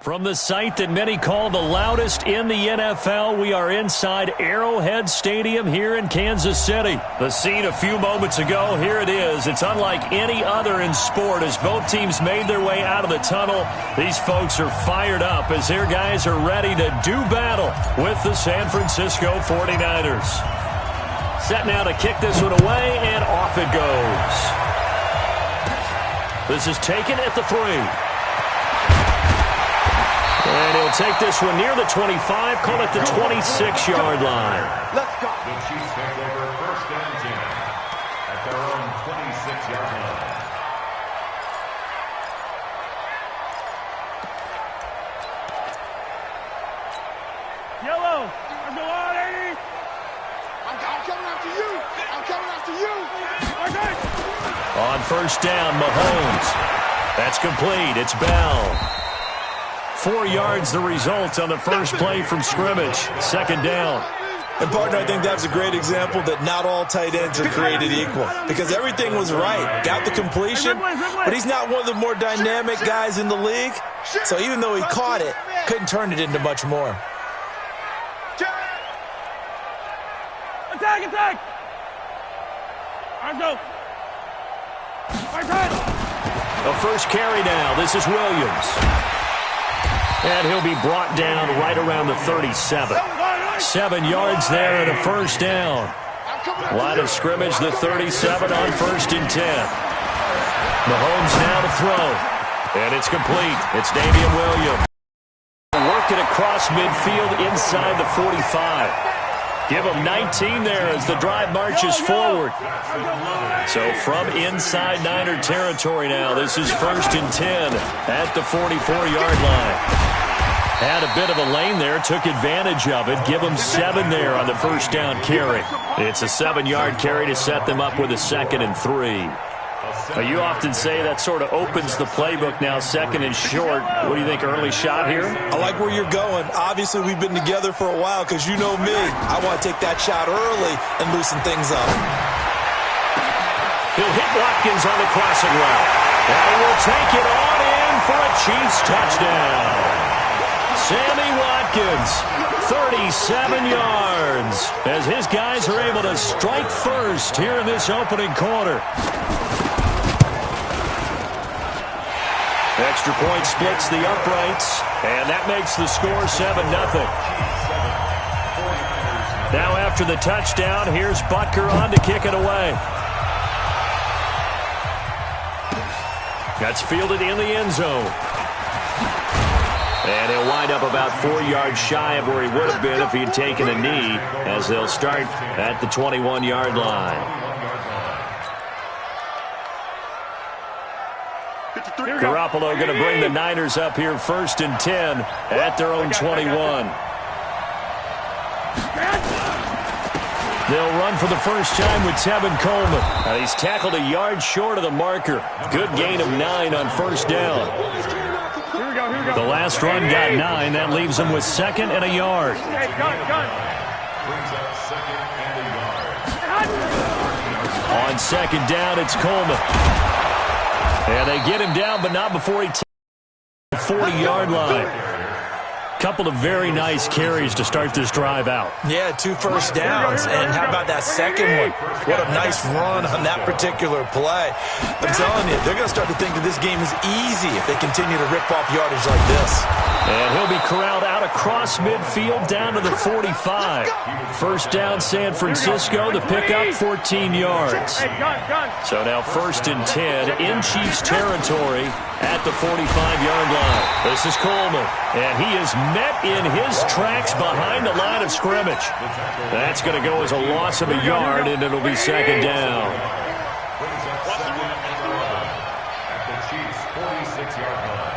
From the site that many call the loudest in the NFL, we are inside Arrowhead Stadium here in Kansas City. The scene a few moments ago, here it is. It's unlike any other in sport as both teams made their way out of the tunnel. These folks are fired up as their guys are ready to do battle with the San Francisco 49ers. Set now to kick this one away, and off it goes. This is taken at the 3. And he'll take this one near the 25, call it the 26-yard line. Let's go. The Chiefs take over first and 10 at their own 26-yard line. Yellow, let's go on, 80. I'm coming after you. I'm coming after you. Okay. On first down, Mahomes. That's complete. It's Bell. 4 yards the result on the first play from scrimmage. Second down. And, partner, I think that's a great example that not all tight ends are created equal because everything was right. Got the completion, but he's not one of the more dynamic guys in the league. So even though he caught it, couldn't turn it into much more. Attack, attack. Let's go. A first carry now. This is Williams. And he'll be brought down right around the 37. 7 yards there and a first down. Line of scrimmage, the 37 on first and 10. Mahomes now to throw. And it's complete. It's Damian Williams. Working across midfield inside the 45. Give him 19 there as the drive marches forward. So from inside Niner territory now, this is first and 10 at the 44-yard line. Had a bit of a lane there, took advantage of it. Give them 7 there on the first down carry. It's a 7-yard carry to set them up with a 2nd and 3. You often say that sort of opens the playbook now, 2nd and short. What do you think, early shot here? I like where you're going. Obviously, we've been together for a while because you know me. I want to take that shot early and loosen things up. He'll hit Watkins on the crossing route. And he will take it on in for a Chiefs touchdown. Sammy Watkins, 37 yards, as his guys are able to strike first here in this opening quarter. Extra point splits the uprights, and that makes the score 7-0. Now after the touchdown, here's Butker on to kick it away. That's fielded in the end zone. And he'll wind up about 4 yards shy of where he would have been if he had taken a knee, as they'll start at the 21-yard line. Garoppolo going to bring the Niners up here first and 10 at their own 21. They'll run for the first time with Tevin Coleman. He's tackled a yard short of the marker. Good gain of 9 on first down. The last run got 9. That leaves him with 2nd and a yard. On second down, it's Coleman. And they get him down, but not before he takes the 40-yard line. Couple of very nice carries to start this drive out. Yeah, 2 first downs. And how about that second one? What a nice run on that particular play. I'm telling you, they're going to start to think that this game is easy if they continue to rip off yardage like this. And he'll be corralled out across midfield down to the 45. First down, San Francisco. The pickup, 14 yards. So now first and 10 in Chiefs territory at the 45-yard line. This is Coleman, and he is met in his tracks behind the line of scrimmage. That's going to go as a loss of a yard, and it'll be second down. At the Chiefs' 46-yard line.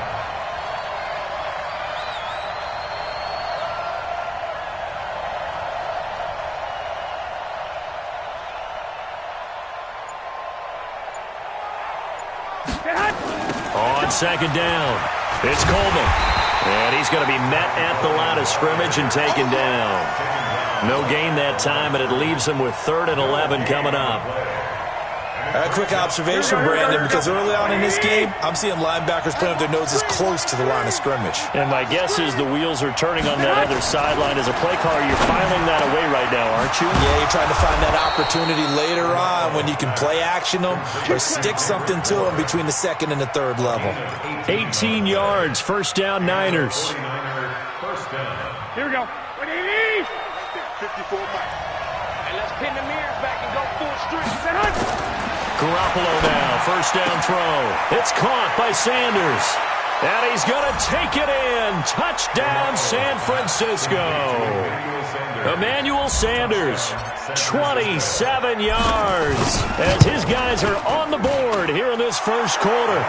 On second down, it's Coleman. And he's going to be met at the line of scrimmage and taken down. No gain that time, and it leaves him with 3rd and 11 coming up. A quick observation, Brandon, because early on in this game, I'm seeing linebackers playing with their noses close to the line of scrimmage. And my guess is the wheels are turning on that other sideline. As a play caller, you're filing that away right now, aren't you? Yeah, you're trying to find that opportunity later on when you can play action them or stick something to them between the second and the third level. 18 yards, first down, Niners. Here we go. 54 Mike. And let's pin the mirrors back and go full street. Garoppolo now, first down throw. It's caught by Sanders. And he's going to take it in. Touchdown, San Francisco. Emmanuel Sanders, 27 yards. As his guys are on the board here in this first quarter.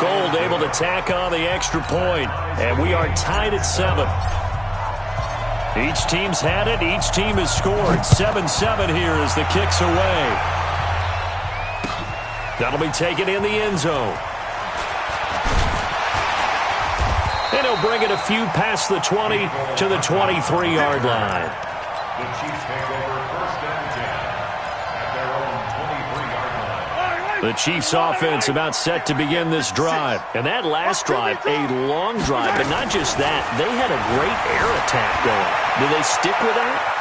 Gold able to tack on the extra point. And we are tied at 7. Each team's had it. Each team has scored. 7-7 here as the kick's away. That'll be taken in the end zone. And he'll bring it a few past the 20 to the 23-yard line. The Chiefs take over first and 10 at their own 23-yard line. The Chiefs offense about set to begin this drive. And that last drive, a long drive, but not just that. They had a great air attack going. Do they stick with that?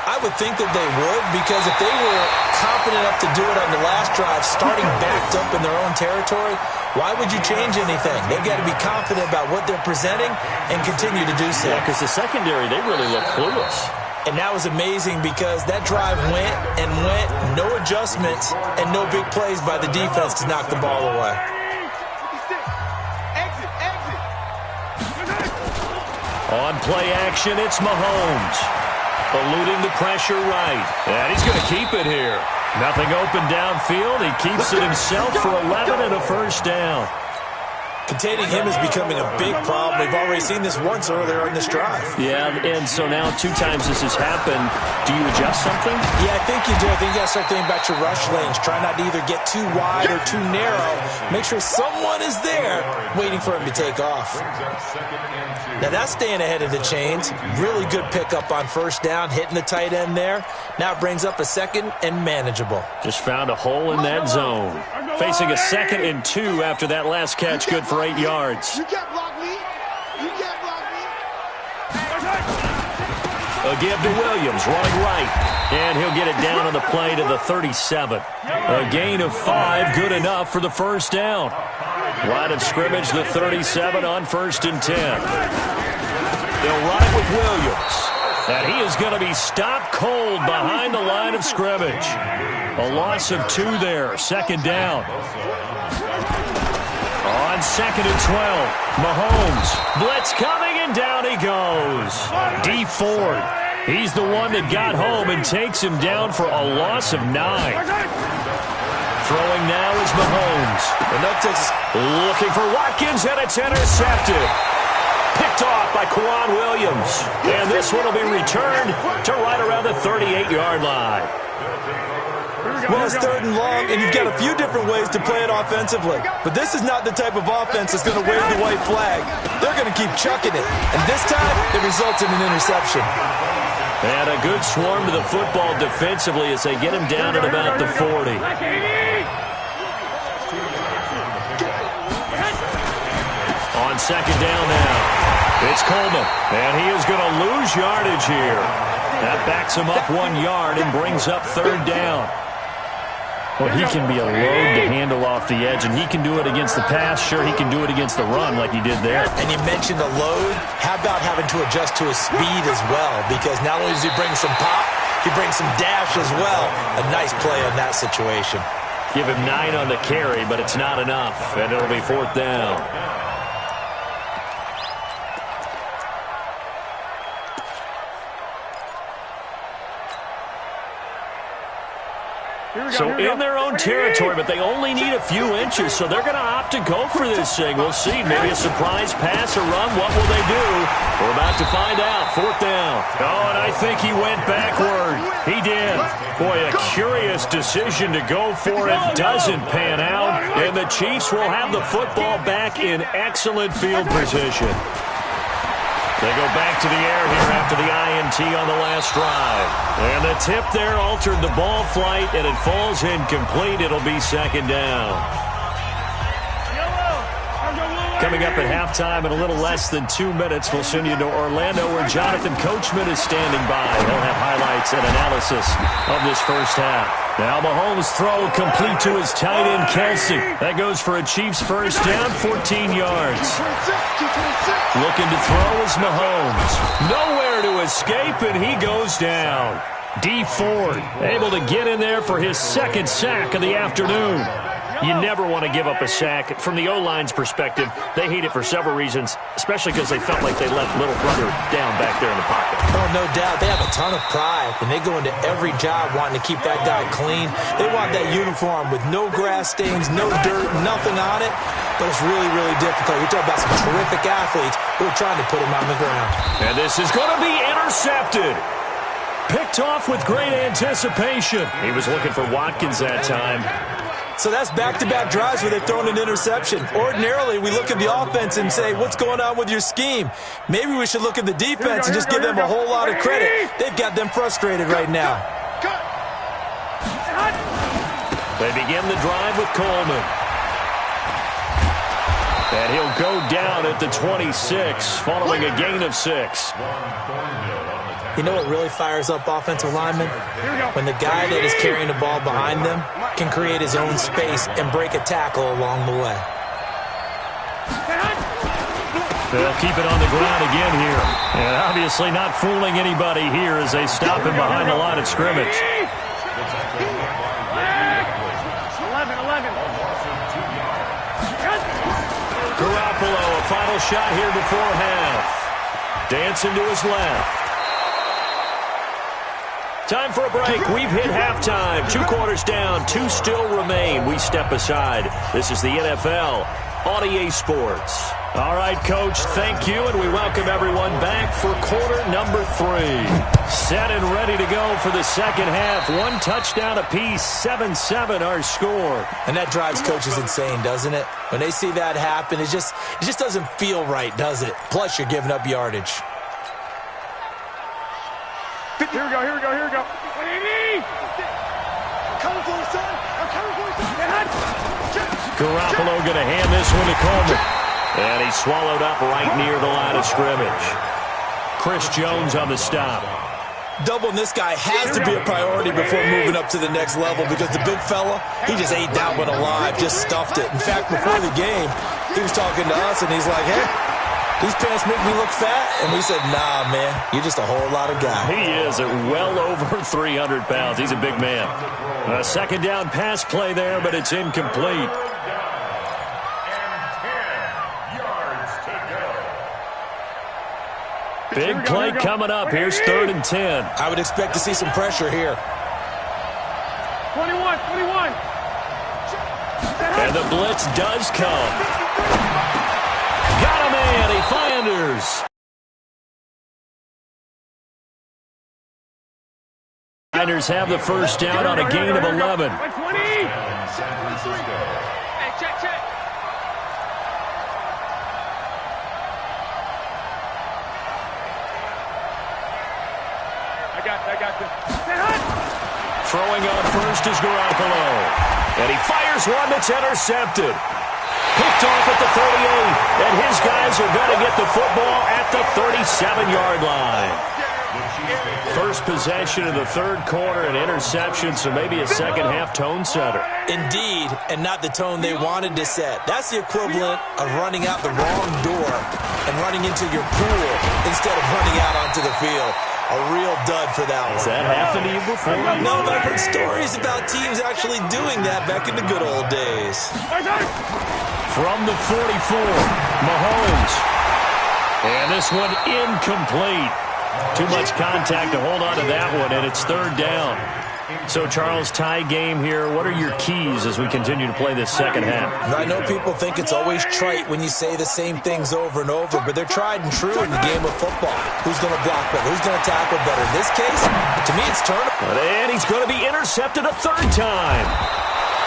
I would think that they would, because if they were confident enough to do it on the last drive, starting backed up in their own territory, why would you change anything? They've got to be confident about what they're presenting and continue to do so. Yeah, because the secondary, they really look clueless. And that was amazing because that drive went and went, no adjustments, and no big plays by the defense to knock the ball away. On play action, it's Mahomes. Eluding the pressure right. And he's going to keep it here. Nothing open downfield. He keeps it himself for 11 and a first down. Containing him is becoming a big problem. We've already seen this once earlier in this drive. Yeah, and so now 2 times this has happened. Do you adjust something? Yeah, I think you do. I think you got to start thinking about your rush lanes. Try not to either get too wide or too narrow. Make sure someone is there waiting for him to take off. Now that's staying ahead of the chains. Really good pickup on first down, hitting the tight end there. Now it brings up a second and manageable. Just found a hole in that zone. Facing a 2nd and 2 after that last catch, good for 8 yards. You can't block me. You can't block me. A give to Williams, running right. And he'll get it down on the play to the 37. A gain of 5, good enough for the first down. Line of scrimmage, the 37 on 1st and 10. They'll run it with Williams. And he is going to be stopped cold behind the line of scrimmage. A loss of 2 there, 2nd down. On 2nd and 12, Mahomes. Blitz coming, and down he goes. D. Ford. He's the one that got home and takes him down for a loss of 9. Throwing now is Mahomes. And that takes looking for Watkins, and it's intercepted. Picked off by Quan Williams. And this one will be returned to right around the 38-yard line. Well, it's 3rd and long, and you've got a few different ways to play it offensively. But this is not the type of offense that's going to wave the white flag. They're going to keep chucking it. And this time, it results in an interception. And a good swarm to the football defensively as they get him down at about the 40. On 2nd down now. It's Coleman, and he is going to lose yardage here. That backs him up 1 yard and brings up 3rd down. Well, he can be a load to handle off the edge, and he can do it against the pass. Sure, he can do it against the run like he did there. And you mentioned a load. How about having to adjust to his speed as well? Because not only does he bring some pop, he brings some dash as well. A nice play on that situation. Give him 9 on the carry, but it's not enough, and it'll be 4th down. So in their own territory, but they only need a few inches, so they're going to opt to go for this thing. We'll see. Maybe a surprise pass or run. What will they do? We're about to find out. 4th down. Oh, and I think he went backward. He did. Boy, a curious decision to go for it. Doesn't pan out, and the Chiefs will have the football back in excellent field position. They go back to the air here after the INT on the last drive. And the tip there altered the ball flight, and it falls incomplete. It'll be second down. Coming up at halftime in a little less than 2 minutes, we'll send you to Orlando where Jonathan Coachman is standing by. He'll have highlights and analysis of this first half. Now Mahomes' throw complete to his tight end, Kelsey. That goes for a Chiefs first down, 14 yards. Looking to throw is Mahomes. Nowhere to escape, and he goes down. D. Ford able to get in there for his second sack of the afternoon. You never want to give up a sack. From the O-line's perspective, they hate it for several reasons, especially because they felt like they let little brother down back there in the pocket. Oh, no doubt. They have a ton of pride, and they go into every job wanting to keep that guy clean. They want that uniform with no grass stains, no dirt, nothing on it. But it's really, really difficult. You're talking about some terrific athletes who are trying to put him on the ground. And this is going to be intercepted. Picked off with great anticipation. He was looking for Watkins that time. So that's back-to-back drives where they've thrown an interception. Ordinarily, we look at the offense and say, what's going on with your scheme? Maybe we should look at the defense and just give them a whole lot of credit. They've got them frustrated right now. They begin the drive with Coleman. And he'll go down at the 26, following a gain of 6. You know what really fires up offensive linemen? When the guy that is carrying the ball behind them can create his own space and break a tackle along the way. They'll keep it on the ground again here. And obviously not fooling anybody here as they stop him behind the line of scrimmage. 11. Garoppolo, a final shot here before half. Dancing to his left. Time for a break. We've hit halftime. 2 quarters down. 2 still remain. We step aside. This is the NFL on EA Sports. All right, Coach, thank you, and we welcome everyone back for quarter number 3. Set and ready to go for the second half. 1 touchdown apiece, 7-7 our score. And that drives coaches insane, doesn't it? When they see that happen, it just doesn't feel right, does it? Plus, you're giving up yardage. Here we go. What do you need? I'm coming for you, son. Garoppolo going to hand this one to Coleman. And he's swallowed up right near the line of scrimmage. Chris Jones on the stop. Doubling this guy has to be a priority before moving up to the next level because the big fella, he just ate that one alive, just stuffed it. In fact, before the game, he was talking to us, and he's like, hey, these pants make me look fat? And we said, nah, man, you're just a whole lot of guy. He is at well over 300 pounds. He's a big man. A second down pass play there, but it's incomplete. Big play coming up. Here's 3rd and 10. I would expect to see some pressure here. 21. And the blitz does come. Got a man. He finders. Niners have the first down on a gain of 11. Hey, check. I got this. Throwing on first is Garoppolo. And he fires one that's intercepted. Picked off at the 38. And his guys are going to get the football at the 37-yard line. First possession of the 3rd quarter, an interception, so maybe a second-half tone setter. Indeed, and not the tone they wanted to set. That's the equivalent of running out the wrong door and running into your pool instead of running out onto the field. A real dud for that one. Has that happened to you before? No, but I've heard stories about teams actually doing that back in the good old days. From the 44, Mahomes. And this one incomplete. Too much contact to hold on to that one, and it's 3rd down. So, Charles, tie game here. What are your keys as we continue to play this second half? I know people think it's always trite when you say the same things over and over, but they're tried and true in the game of football. Who's going to block better? Who's going to tackle better? In this case, to me, it's turnover. And he's going to be intercepted a 3rd time.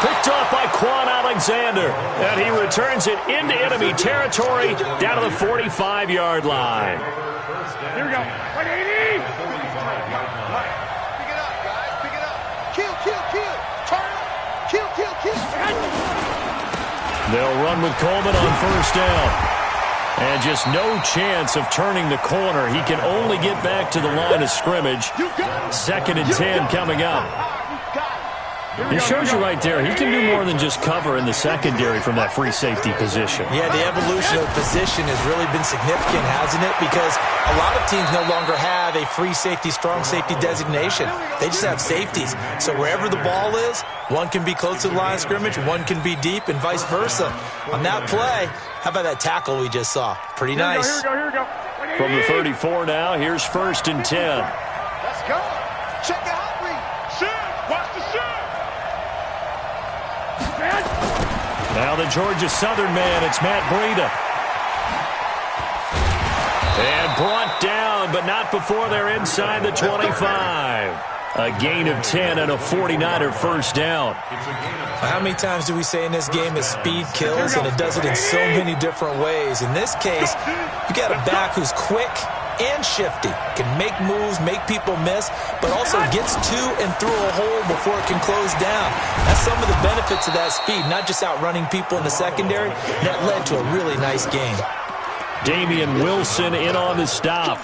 Picked off by Quan Alexander. And he returns it into enemy territory down to the 45-yard line. Here we go. 180. Pick it up, guys. Pick it up. Kill, kill, kill. Turn up. Kill, kill, kill. They'll run with Coleman on first down. And just no chance of turning the corner. He can only get back to the line of scrimmage. 2nd and 10 coming up. It shows you right there, he can do more than just cover in the secondary from that free safety position. Yeah, the evolution of the position has really been significant, hasn't it? Because a lot of teams no longer have a free safety, strong safety designation. They just have safeties. So wherever the ball is, one can be close to the line of scrimmage, one can be deep, and vice versa. On that play, how about that tackle we just saw? Pretty nice. Here we go. From the 34 now, here's 1st and 10. Let's go. Check the hot read. Shoot. Watch the shoot. Now the Georgia Southern man, it's Matt Breida. And brought down, but not before they're inside the 25. A gain of 10 and a 49er first down. How many times do we say in this game that speed kills, and it does it in so many different ways? In this case, you got a back who's quick and shifty, can make moves, make people miss, but also gets to and through a hole before it can close down. That's some of the benefits of that speed, not just outrunning people in the secondary. That led to a really nice game. Damian Wilson in on the stop.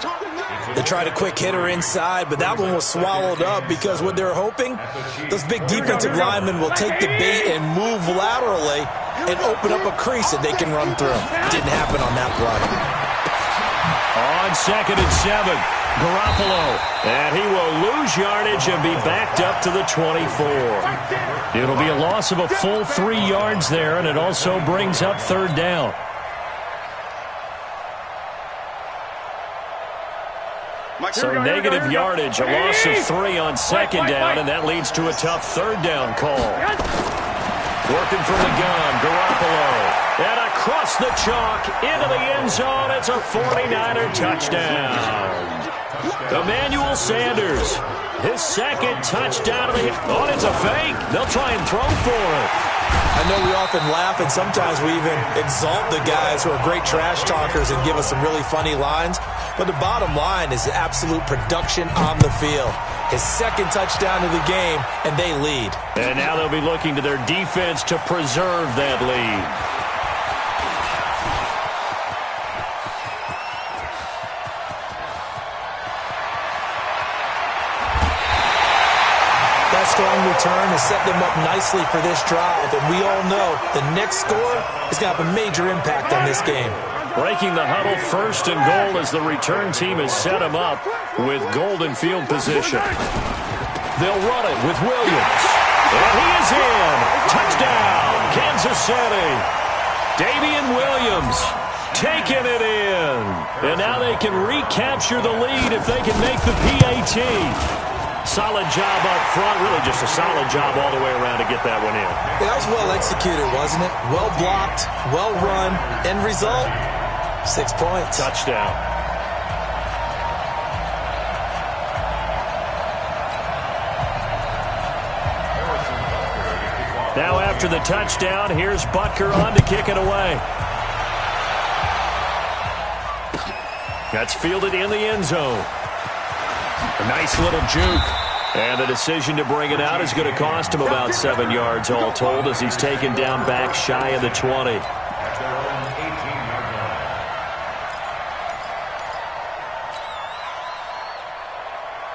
They tried a quick hitter inside, but that one was swallowed up because what they're hoping, those big defensive linemen will take the bait and move laterally and open up a crease that they can run through. Didn't happen on that play. On 2nd and 7, Garoppolo. And he will lose yardage and be backed up to the 24. It'll be a loss of a full 3 yards there, and it also brings up 3rd down. So negative yardage, a loss of 3 on 2nd down, and that leads to a tough 3rd down call. Working from the gun, Garoppolo. And across the chalk, into the end zone, it's a 49er touchdown. Emmanuel Sanders, his 2nd touchdown of the year. Oh, it's a fake. They'll try and throw for it. I know we often laugh, and sometimes we even exalt the guys who are great trash talkers and give us some really funny lines. But the bottom line is absolute production on the field. His 2nd touchdown of the game, and they lead. And now they'll be looking to their defense to preserve that lead. That strong return has set them up nicely for this drive, and we all know the next score is going to have a major impact on this game. Breaking the huddle, 1st and goal as the return team has set him up with golden field position. They'll run it with Williams. And he is in. Touchdown, Kansas City. Damian Williams taking it in. And now they can recapture the lead if they can make the PAT. Solid job up front. Really just a solid job all the way around to get that one in. Yeah, that was well executed, wasn't it? Well blocked, well run. End result, 6 points. Touchdown. Now after the touchdown, here's Butker on to kick it away. That's fielded in the end zone. A nice little juke. And the decision to bring it out is going to cost him about 7 yards all told as he's taken down back shy of the 20.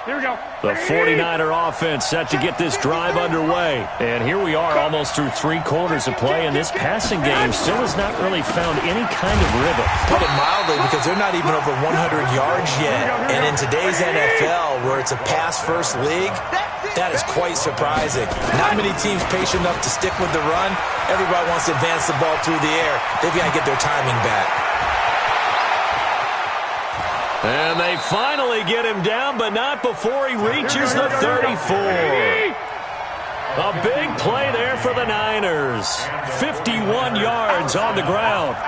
Here we go. The 49er offense set to get this drive underway. And here we are almost through 3 quarters of play, and this passing game still has not really found any kind of rhythm. Put it mildly, because they're not even over 100 yards yet. And in today's NFL, where it's a pass-first league, that is quite surprising. Not many teams patient enough to stick with the run. Everybody wants to advance the ball through the air. They've got to get their timing back. And they finally get him down, but not before he reaches the 34. A big play there for the Niners. 51 yards on the ground.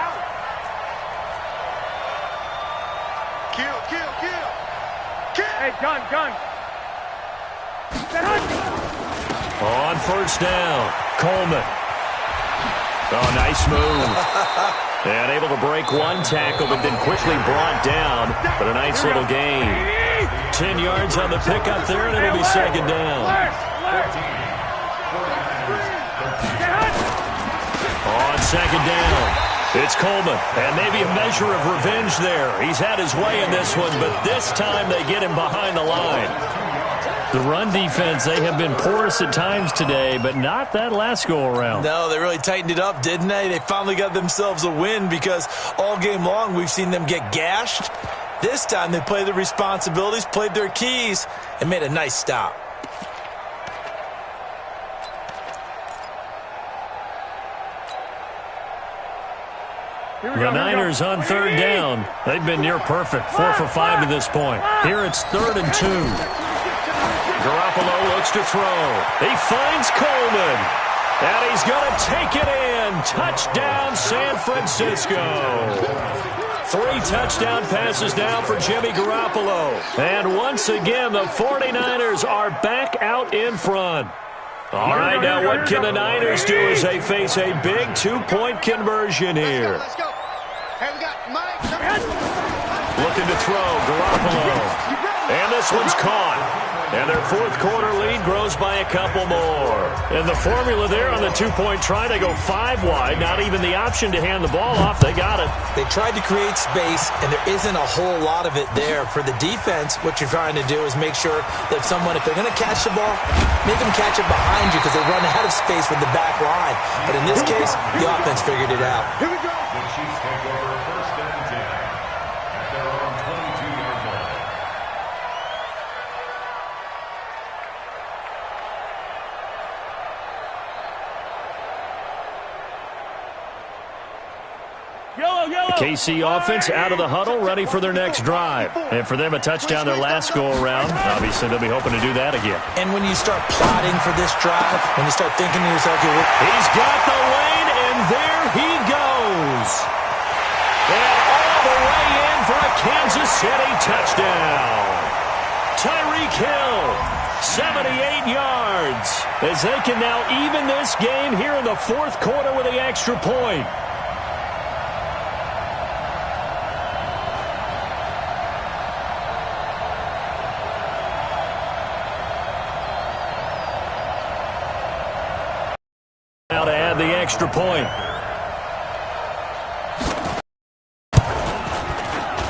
Kill, kill, kill. Kill. Hey, gun. On first down, Coleman. Oh, nice move. And able to break one tackle, but then quickly brought down. But a nice little gain. 10 yards on the pickup there, and it'll be second down. On second down, it's Coleman. And maybe a measure of revenge there. He's had his way in this one, but this time they get him behind the line. The run defense, they have been porous at times today, but not that last go-around. No, they really tightened it up, didn't they? They finally got themselves a win because all game long we've seen them get gashed. This time they played their responsibilities, played their keys, and made a nice stop. The Niners on third down. They've been near perfect, 4 for 5 to this point. Here it's 3rd and 2. Garoppolo looks to throw. He finds Coleman. And he's going to take it in. Touchdown, San Francisco. 3 touchdown passes now for Jimmy Garoppolo. And once again, the 49ers are back out in front. All right, now what can the Niners do as they face a big 2-point conversion here? Let's go. Hey, we got Mike. Looking to throw, Garoppolo. And this one's caught. And their fourth quarter lead grows by a couple more. And the formula there on the 2-point try, they go 5 wide. Not even the option to hand the ball off. They got it. They tried to create space, and there isn't a whole lot of it there. For the defense, what you're trying to do is make sure that if they're going to catch the ball, make them catch it behind you because they run out of space with the back line. But in this case, the offense figured it out. The Chiefs take over 1st and 10 at their own 22-yard line. The KC offense out of the huddle, ready for their next drive. And for them, a touchdown their last go-around. Obviously, they'll be hoping to do that again. And when you start plotting for this drive, when you start thinking to yourself, he's got the lane, and there he goes. And all the way in for a Kansas City touchdown. Tyreek Hill, 78 yards, as they can now even this game here in the 4th quarter with the extra point. Now to add the extra point.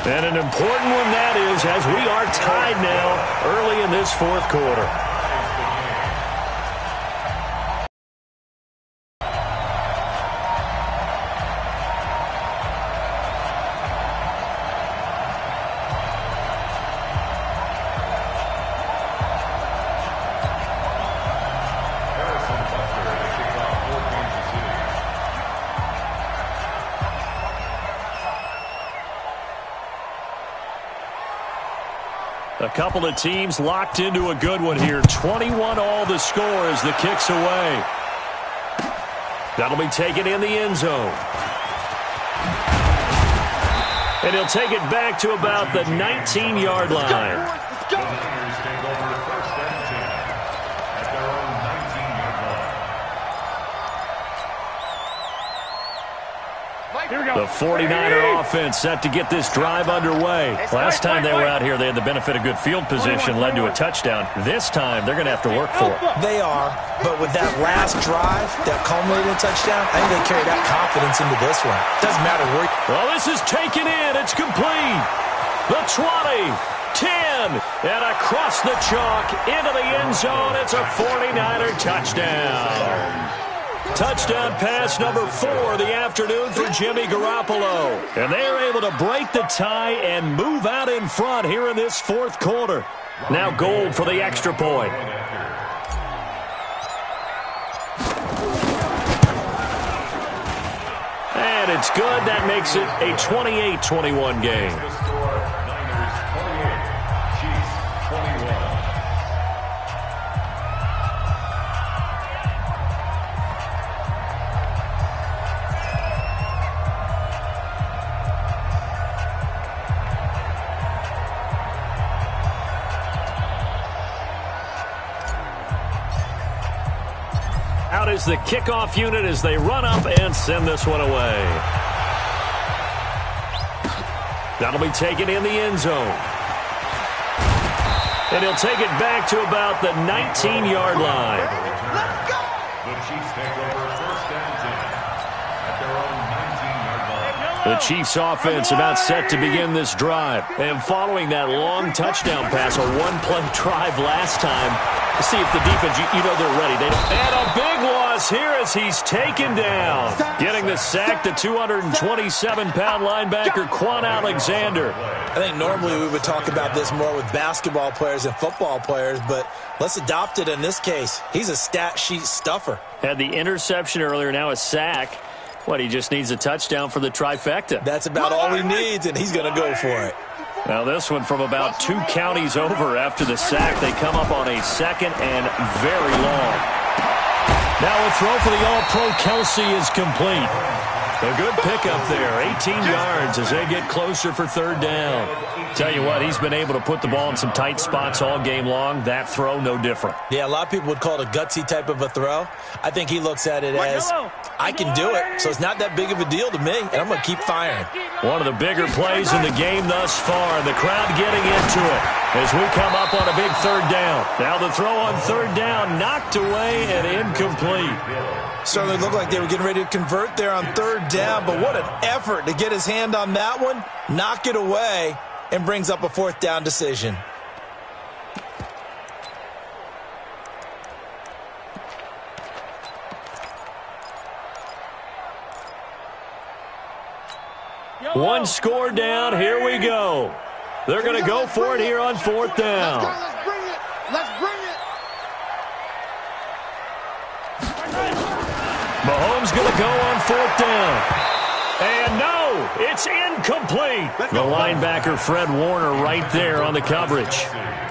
And an important one that is, as we are tied now early in this 4th quarter. A couple of teams locked into a good one here. 21 all the score as the kick's away. That'll be taken in the end zone. And he'll take it back to about the 19-yard line. Let's go. The Niners take over 1st and 10 at their own 19-yard line. The 49er offense set to get this drive underway. Last time they were out here, they had the benefit of good field position, led to a touchdown. This time, they're going to have to work for it. They are, but with that last drive, that culminating touchdown, I think they carry that confidence into this one. Doesn't matter where. Well, this is taken in. It's complete. The 20, 10, and across the chalk into the end zone. It's a 49er touchdown. Touchdown pass number 4 of the afternoon for Jimmy Garoppolo. And they are able to break the tie and move out in front here in this 4th quarter. Now Gold for the extra point. And it's good. That makes it a 28-21 game. Niners 28, Chiefs 21. is the kickoff unit as they run up and send this one away. That'll be taken in the end zone. And he'll take it back to about the 19-yard line. The Chiefs take over first and 10 at their own 19-yard line. The Chiefs offense about set to begin this drive. And following that long touchdown pass, a one-play drive last time, to see if the defense, you know they're ready. And a big loss here as he's taken down. Getting the sack, the 227-pound linebacker, Quan Alexander. I think normally we would talk about this more with basketball players and football players, but let's adopt it in this case. He's a stat sheet stuffer. Had the interception earlier, now a sack. What, he just needs a touchdown for the trifecta. That's about all he needs, and he's going to go for it. Now this one from about 2 counties over after the sack. They come up on a second and very long. Now a throw for the All-Pro Kelsey is complete. A good pickup there, 18 yards as they get closer for third down. Tell you what, he's been able to put the ball in some tight spots all game long. That throw, no different. Yeah, a lot of people would call it a gutsy type of a throw. I think he looks at it as, I can do it, so it's not that big of a deal to me, and I'm going to keep firing. One of the bigger plays in the game thus far, and the crowd getting into it as we come up on a big third down. Now the throw on third down, knocked away and incomplete. Certainly looked like they were getting ready to convert there on third down, but what an effort to get his hand on that one, knock it away, and brings up a fourth down decision. One score down, here we go. They're going to go for it here on fourth down. Let's bring it. Let's bring it. Mahomes going to go on fourth down. And no, it's incomplete. The linebacker, Fred Warner, right there on the coverage.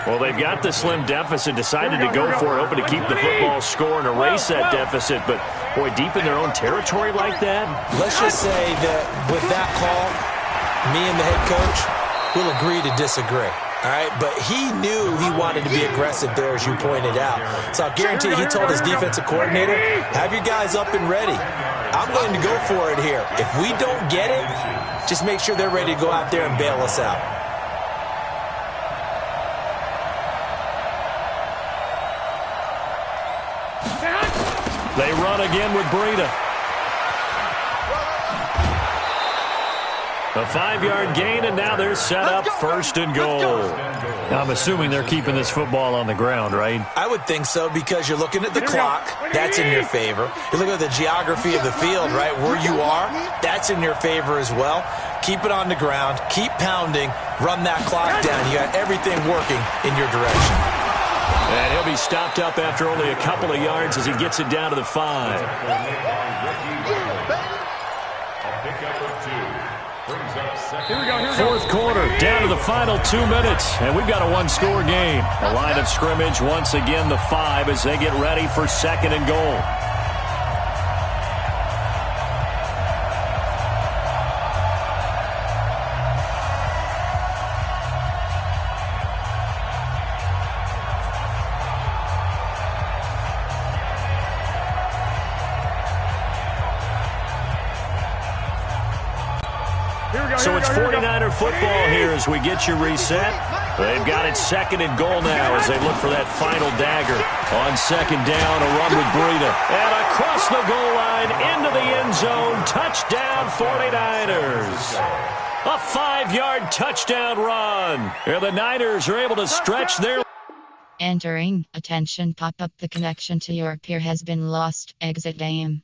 Well, they've got the slim deficit, decided to go for it, hoping to keep the football score and erase that deficit. But, boy, deep in their own territory like that. Let's just say that with that call, me and the head coach will agree to disagree. All right, but he knew he wanted to be aggressive there, as you pointed out. So I'll guarantee he told his defensive coordinator, have your guys up and ready. I'm going to go for it here. If we don't get it, just make sure they're ready to go out there and bail us out. They run again with Breida. A 5-yard gain, and now they're set up first and goal. Now, I'm assuming they're keeping this football on the ground, right? I would think so, because you're looking at the clock. That's in your favor. You look at the geography of the field, right? Where you are, that's in your favor as well. Keep it on the ground. Keep pounding. Run that clock down. You got everything working in your direction. And he'll be stopped up after only a couple of yards as he gets it down to the 5. Fourth quarter, down to the final 2 minutes, and we've got a one-score game. A line of scrimmage, once again the 5 as they get ready for second and goal. So it's 49er football here as we get you reset. They've got it second and goal now as they look for that final dagger. On second down, a run with Breida. And across the goal line, into the end zone, touchdown 49ers. A 5-yard touchdown run. And the Niners are able to stretch their... Entering, attention, pop up, the connection to your peer has been lost, exit game.